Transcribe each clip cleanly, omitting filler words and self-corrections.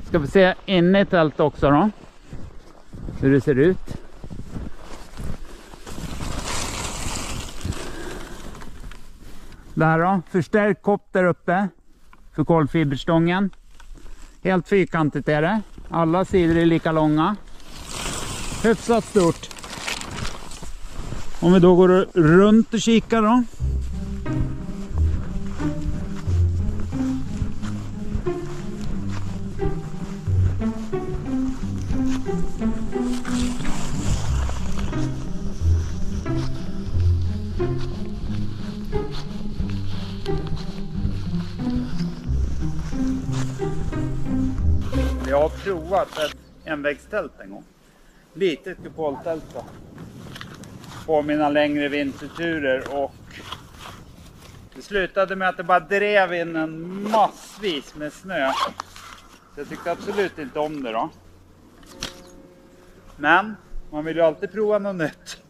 Ska vi se inne i tält också då. Hur det ser ut. Där då, förstärkt kopp där uppe för kolfiberstången. Helt fyrkantigt är det. Alla sidor är lika långa. Hyfsat stort. Om vi då går runt och kikar då. Jag har provat ett envägstält en gång. Litet kupoltält då. På mina längre vinterturer och det slutade med att det bara drev in en massvis med snö. Så jag tyckte absolut inte om det då. Men man vill ju alltid prova något nytt.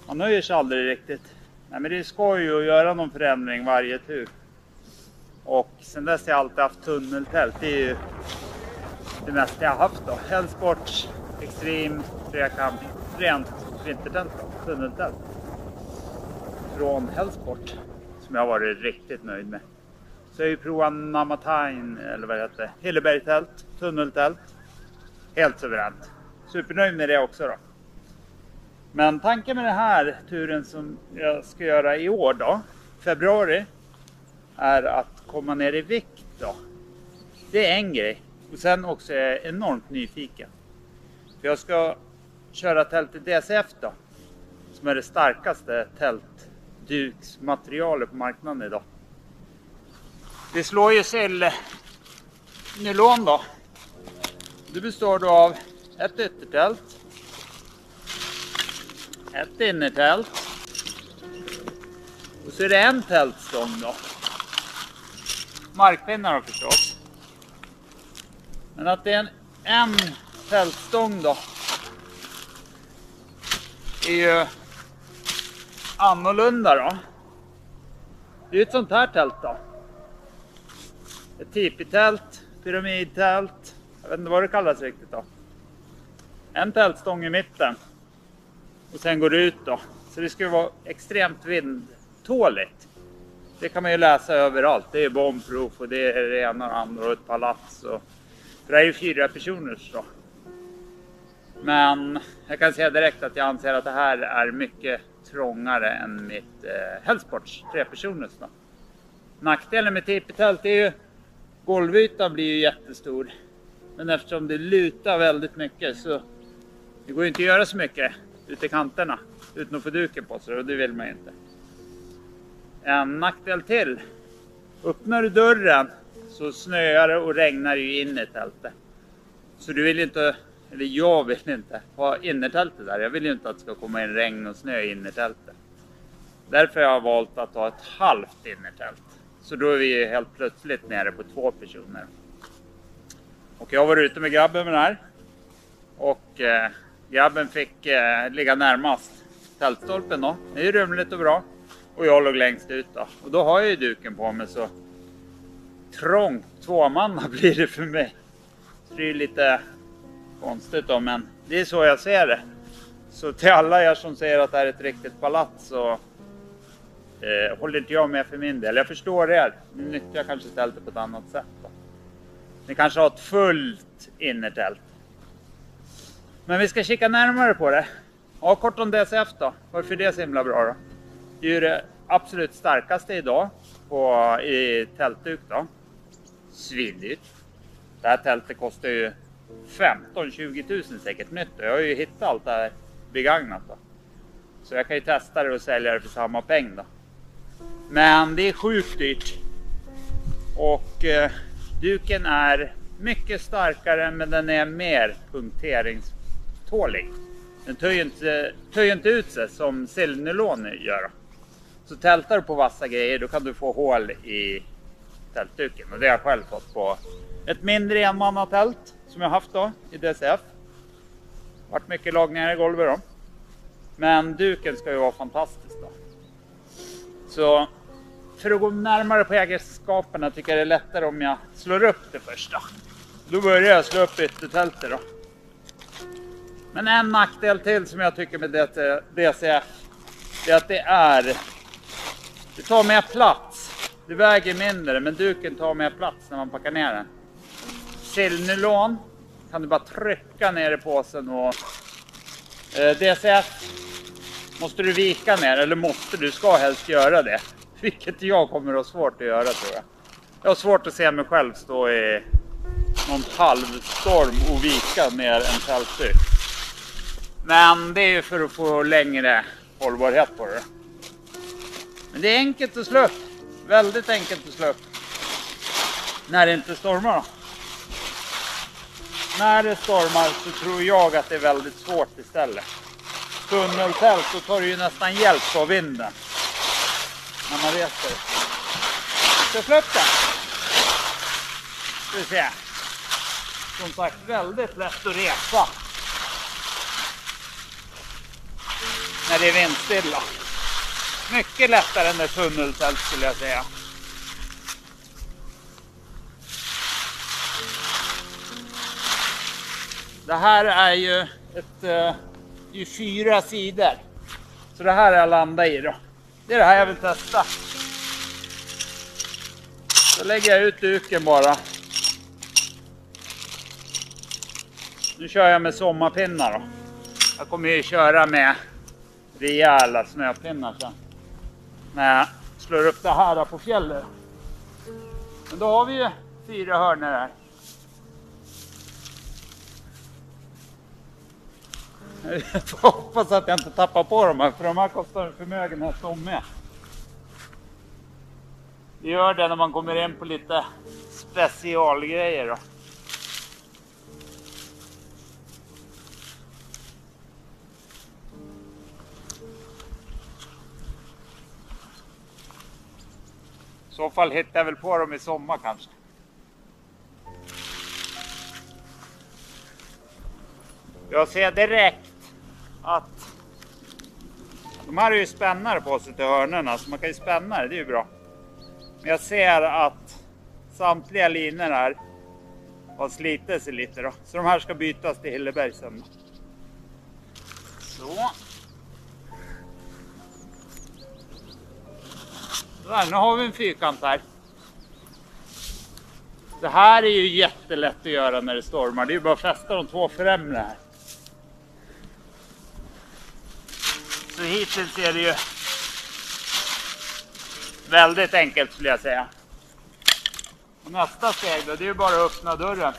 Man nöjer sig aldrig riktigt. Nej, men det är skoj att göra någon förändring varje tur. Och sen dess har jag alltid haft tunneltält. Det är ju det mesta jag har haft då. Hellsports, Extreme, Trekant, rent vintertält då, tunneltält. Från Hellsport som jag har varit riktigt nöjd med. Så jag har ju provat Namatain, eller vad det heter, Hillebergtält, tunneltält. Helt suveränt. Supernöjd med det också då. Men tanken med den här turen som jag ska göra i år då, februari, är att komma ner i vikt då. Det är en grej. Och sen också är jag enormt nyfiken. För jag ska köra tältet DCF då. Som är det starkaste tältduksmaterialet på marknaden idag. Det slår ju sill nylon då. Det består då av ett yttertält. Ett innertält. Och så är det en tältstång då. Markpinnar då förstås. Men att det är en tältstång då är ju annorlunda då. Det är ju ett sånt här tält då. Ett tipitält, pyramidtält. Jag vet inte vad det kallas riktigt då. En tältstång i mitten. Och sen går det ut då. Så det ska ju vara extremt vindtåligt. Det kan man ju läsa överallt. Det är bombproof och det är det ena och andra och ett palats. Och för det är ju 4 personer då. Men jag kan säga direkt att jag anser att det här är mycket trångare än mitt Hellsports 3 personers då. Nackdelen med tipitält är ju golvytan blir ju jättestor. Men eftersom det lutar väldigt mycket så det går ju inte att göra så mycket ute i kanterna utan att få duken på sig och det vill man ju inte. En nackdel till. Öppnar du dörren så snöar det och regnar ju in i tältet. Så du vill inte, eller jag vill inte ha innertältet där. Jag vill ju inte att det ska komma in regn och snö in i tältet. Därför har jag valt att ha ett halvt innertält. Så då är vi helt plötsligt nere på 2 personer. Och jag var ute med grabben med den här. Och grabben fick ligga närmast tältstolpen då. Det är ju rymligt och bra. Och jag låg längst ut då. Och då har jag ju duken på mig så trångt 2-manna blir det för mig. Så det är lite konstigt då, men det är så jag ser det. Så till alla er som säger att det är ett riktigt palats så håller inte jag med för min del. Jag förstår det här. Nu nyttjar jag kanske tältet på ett annat sätt då. Ni kanske har ett fullt innertält. Men vi ska kika närmare på det. Ja, kort om DCF då. Varför det är så himla bra då? Det är ju det absolut starkaste idag i tältduk då. Svindyrt. Det här tältet kostar ju 15-20 tusen säkert nytt. Jag har ju hittat allt det här begagnat då. Så jag kan ju testa det och sälja det för samma peng då. Men det är sjukt dyrt. Och duken är mycket starkare men den är mer punkteringstålig. Den töjer inte ut sig som sillnylon gör. Så tältar du på vassa grejer då kan du få hål i tältduken. Och det har jag själv fått på ett mindre enmannatält som jag haft då i DCF. Vart mycket lagningar i golvet då. Men duken ska ju vara fantastisk då. Så för att gå närmare på egenskaperna tycker jag det är lättare om jag slår upp det första. Då börjar jag slå upp yttertältet då. Men en nackdel till som jag tycker med DCF är att det tar mer plats. Det väger mindre, men duken tar mer plats när man packar ner den. Silnylon kan du bara trycka ner i påsen och DCF måste du vika ner, eller du ska helst göra det. Vilket jag kommer att ha svårt att göra, tror jag. Jag har svårt att se mig själv stå i någon halvstorm och vika ner en tältduk. Men det är ju för att få längre hållbarhet på det. Men det är enkelt att slå upp. Väldigt enkelt att slå upp. När det inte stormar då. När det stormar så tror jag att det är väldigt svårt istället. Tunneltält så tar det ju nästan hjälp av vinden. När man reser. Så slå upp den. Ska vi se. Som sagt, väldigt lätt att resa. När det är vindstilla. Mycket lättare än ett tunneltält skulle jag säga. Det här är ju i 4 sidor. Så det här är jag landar i då. Det är det här jag vill testa. Så lägger jag ut duken bara. Nu kör jag med sommarpinnar då. Jag kommer ju köra med rejäla snöpinnar sen. När jag slår upp det här på fjället. Men då har vi ju 4 hörnor här. Jag får hoppas att jag inte tappar på dem här, för de här kostar en förmögenhet som med. Det gör det när man kommer in på lite specialgrejer då. I så fall hittar jag väl på dem i sommar kanske. Jag ser direkt att de här är ju spännare på sig till hörnorna, så man kan ju spänna det är ju bra. Men jag ser att samtliga linor här har slitit sig lite då. Så de här ska bytas till Hilleberg sen. Så. Där, nu har vi en fyrkant här. Det här är ju jättelätt att göra när det stormar. Det är ju bara att fästa de 2 främre här. Så hittills är det ju väldigt enkelt skulle jag säga. Och nästa steg då, det är ju bara att öppna dörren.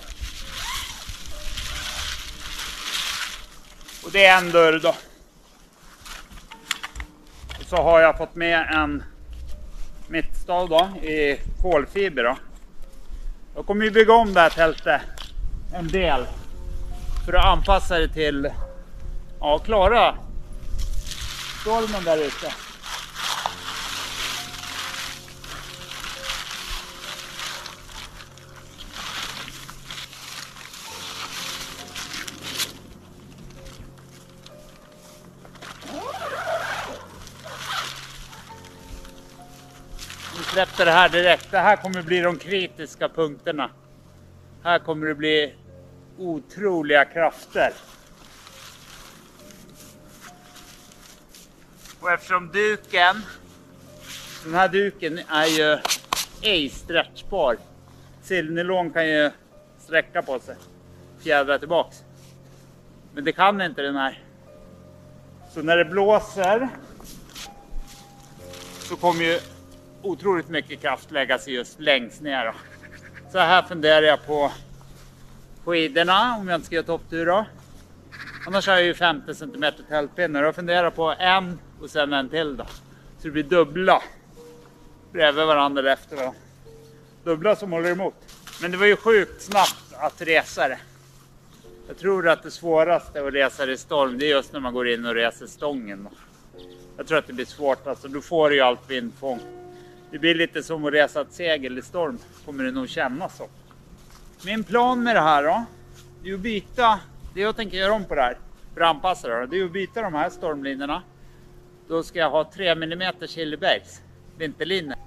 Och det är en dörr då. Och så har jag fått med en mittstav då i kolfiber då. Jag kommer ju bygga om det här tältet en del för att anpassa det till klara stormen där ute. Nu släppte det här direkt. Det här kommer bli de kritiska punkterna. Här kommer det bli otroliga krafter. Och eftersom den här duken är ju ej stretchbar. Silnylon kan ju sträcka på sig, fjädra tillbaks. Men det kan inte den här. Så när det blåser så kommer ju otroligt mycket kraft läggas just längst ner då. Så här funderar jag på skidorna om jag inte ska göra topptur då. Annars har jag ju 50 cm tältpinnar och funderar på en och sen en till då. Så det blir dubbla bredvid varandra efter då. Dubbla som håller emot. Men det var ju sjukt snabbt att resa det. Jag tror att det svåraste att resa det i storm, det är just när man går in och reser stången då. Jag tror att det blir svårt, alltså du får ju allt vindfång. Det blir lite som att resa ett segel i storm, kommer det nog kännas så. Min plan med det här då, det är att byta, det jag tänker göra om på det här, för att anpassa det då, det är att byta de här stormlinorna. Då ska jag ha 3 mm Hillebergs vinterlinor.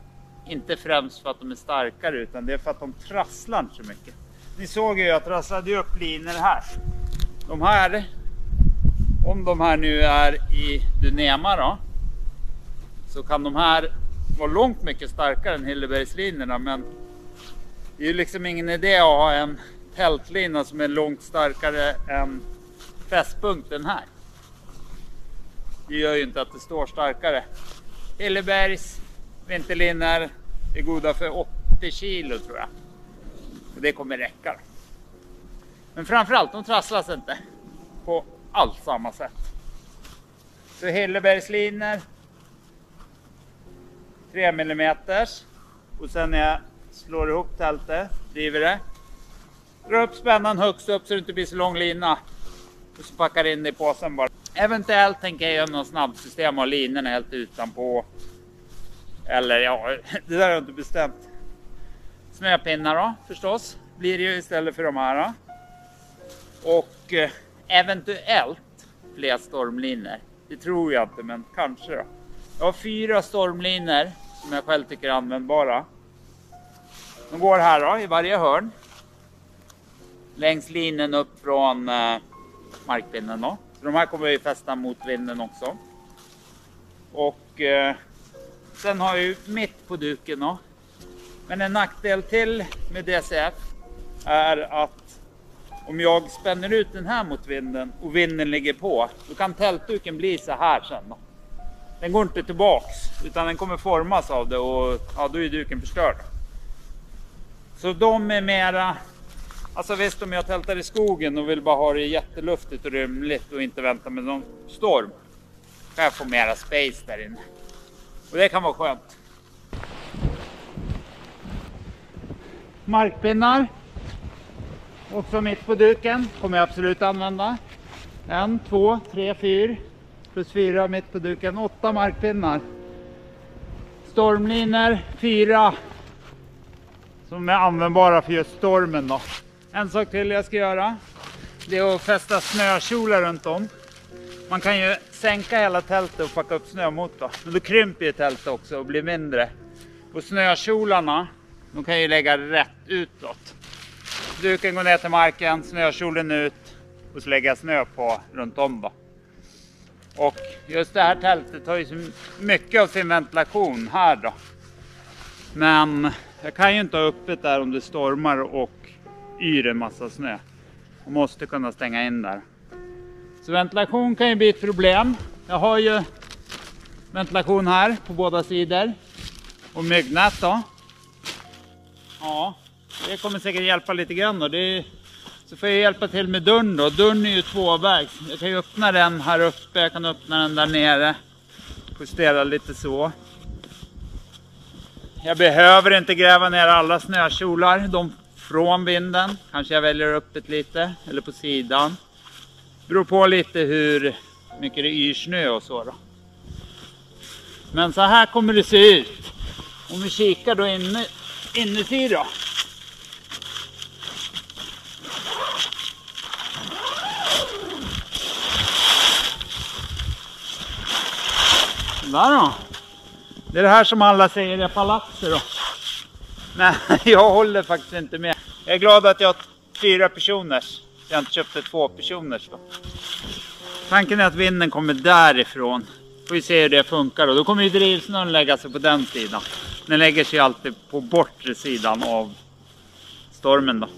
Inte främst för att de är starkare, utan det är för att de trasslar så mycket. Ni såg ju att jag trasslade upp linor här. De här, om de här nu är i Dunema då, så kan de här vara långt mycket starkare än Hillebergslinorna, men det är ju liksom ingen idé att ha en tältlina som är långt starkare än fästpunkten här. Det gör ju inte att det står starkare. Hillebergs vinterlinor är goda för 80 kilo tror jag. Och det kommer räcka. Men framförallt, de trasslas inte på allt samma sätt. Så Hillebergslinor 3 mm. Och sen när jag slår ihop tältet, driver det, drar upp spännan högst upp så det inte blir så lång lina. Och så packar in det i påsen bara. Eventuellt tänker jag göra något snabbsystem av linorna helt utanpå. Eller ja, det där har jag inte bestämt. Snöpinnar då förstås blir det ju istället för de här då. Och eventuellt fler stormlinor. Det tror jag inte, men kanske då. Jag har 4 stormlinor som jag själv tycker är användbara. De går här då i varje hörn. Längs linjen upp från markpinnen då. Så de här kommer vi fästa mot vinden också. Och sen har jag ju mitt på duken då. Men en nackdel till med DCF är att om jag spänner ut den här mot vinden och vinden ligger på, då kan tältduken bli så här sen då. Den går inte tillbaks utan den kommer formas av det och ja, då är duken förstörd. Så de är mera, alltså visst om jag tältar i skogen och vill bara ha det jätteluftigt och rymligt och inte vänta med någon storm, kan jag få mera space där inne. Och det kan vara skönt. Markpinnar. Också mitt på duken kommer jag absolut använda. 1, 2, 3, 4 plus 4 mitt på duken. 8 markpinnar. Stormlinor 4 som är användbara för just stormen då. En sak till jag ska göra, det är att fästa snökjolar runt om. Man kan ju sänka hela tältet och packa upp snömotor. Men då krymper ju tältet också och blir mindre. Och snökjolarna, de kan ju lägga rätt utåt. Duken går ner till marken, snökjolen ut och så lägga snö på runt om då. Och just det här tältet har ju så mycket av sin ventilation här då. Men jag kan ju inte ha öppet där om det stormar och yr en massa snö. Jag måste kunna stänga in där. Så ventilation kan ju bli ett problem. Jag har ju ventilation här på båda sidor. Och myggnät då. Ja, det kommer säkert hjälpa lite grann då. Så får jag hjälpa till med dörren då. Dörren är ju tvåvägs. Jag kan ju öppna den här uppe. Jag kan öppna den där nere. Justera lite så. Jag behöver inte gräva ner alla snökjolar. De från vinden. Kanske jag väljer upp det lite. Eller på sidan. Beror på lite hur mycket det yr snö och så då. Men så här kommer det se ut. Om vi kikar då inuti då. Där då. Det är det här som alla säger är palatser då. Men jag håller faktiskt inte med. Jag är glad att jag har 4 personers. Jag har inte köpt ett 2 personers då. Tanken är att vinden kommer därifrån. Får vi se hur det funkar då. Då kommer ju drivsnön lägga sig på den sidan. Den lägger sig alltid på bortre sidan av stormen då.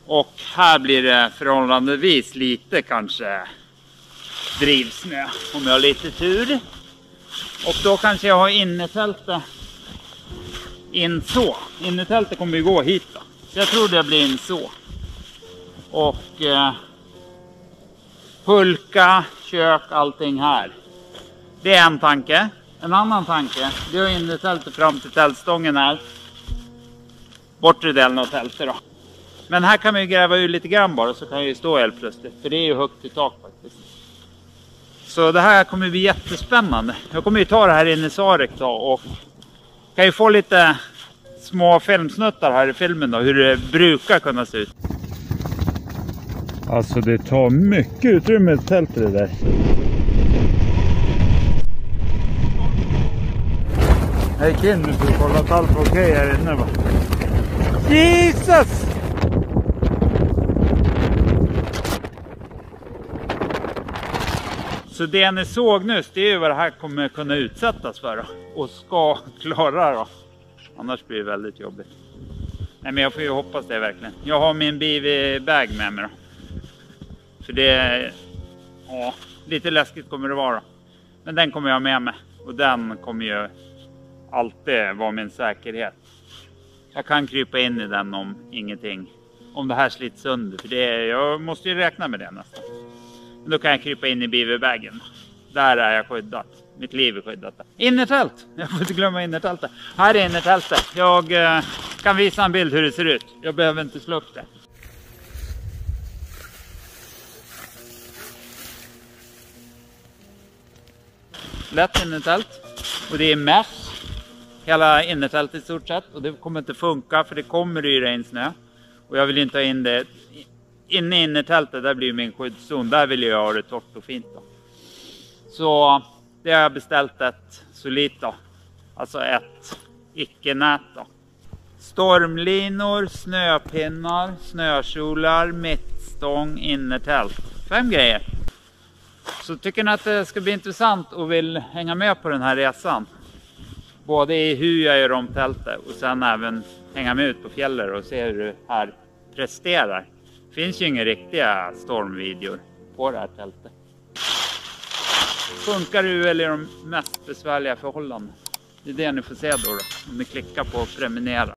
Och här blir det förhållandevis lite kanske drivsnö. Om jag har lite tur. Och då kanske jag har innetältet in så. Innetältet kommer ju gå hit då. Så jag tror det blir in så. Och pulka, kök, allting här. Det är en tanke. En annan tanke, det är innetältet fram till tältstången här. Bortre delen av tältet då. Men här kan man ju gräva ur lite grann bara så kan jag ju stå helt plötsligt. För det är ju högt i tak faktiskt. Så det här kommer bli jättespännande. Jag kommer ju ta det här in i Sarek då och kan ju få lite små filmsnuttar här i filmen då. Hur det brukar kunna se ut. Alltså det tar mycket utrymme i tältet det där. Jag gick in nu för att kolla att allt var okej här inne va. Jesus! Så det ni såg nu, det är ju vad det här kommer kunna utsättas för då, och ska klara då. Annars blir det väldigt jobbigt. Nej, men jag får ju hoppas det verkligen. Jag har min BV-bag med mig då. För det är, ja, lite läskigt kommer det vara. Men den kommer jag ha med mig. Och den kommer ju alltid vara min säkerhet. Jag kan krypa in i den om ingenting. Om det här slits sönder. För jag måste ju räkna med det nästan. Men då kan jag krypa in i BV-bagen. Där är jag skyddat. Mitt liv är skyddat. Innertält. Jag får inte glömma innertältet. Här är innertältet. Jag kan visa en bild hur det ser ut. Jag behöver inte slå upp det. Lätt innertält. Och det är mesh. Hela innertältet i stort sett. Och det kommer inte funka för det kommer i regn snö. Och jag vill inte ha in det. Inne i innertältet, där blir min skyddszon. Där vill jag ha det torrt och fint då. Så det har jag beställt ett Solit då. Alltså ett icke-nät då. Stormlinor, snöpinnar, snökjolar, mittstång, innertält. 5 grejer. Så tycker ni att det ska bli intressant och vill hänga med på den här resan. Både i hur jag gör om tältet och sen även hänga med ut på fjället och se hur det här presterar. Det finns ju inga riktiga stormvideor på det här tältet. Funkar det eller de mest besvärliga förhållanden? Det är det ni får se då. Om ni klickar på prenumerera.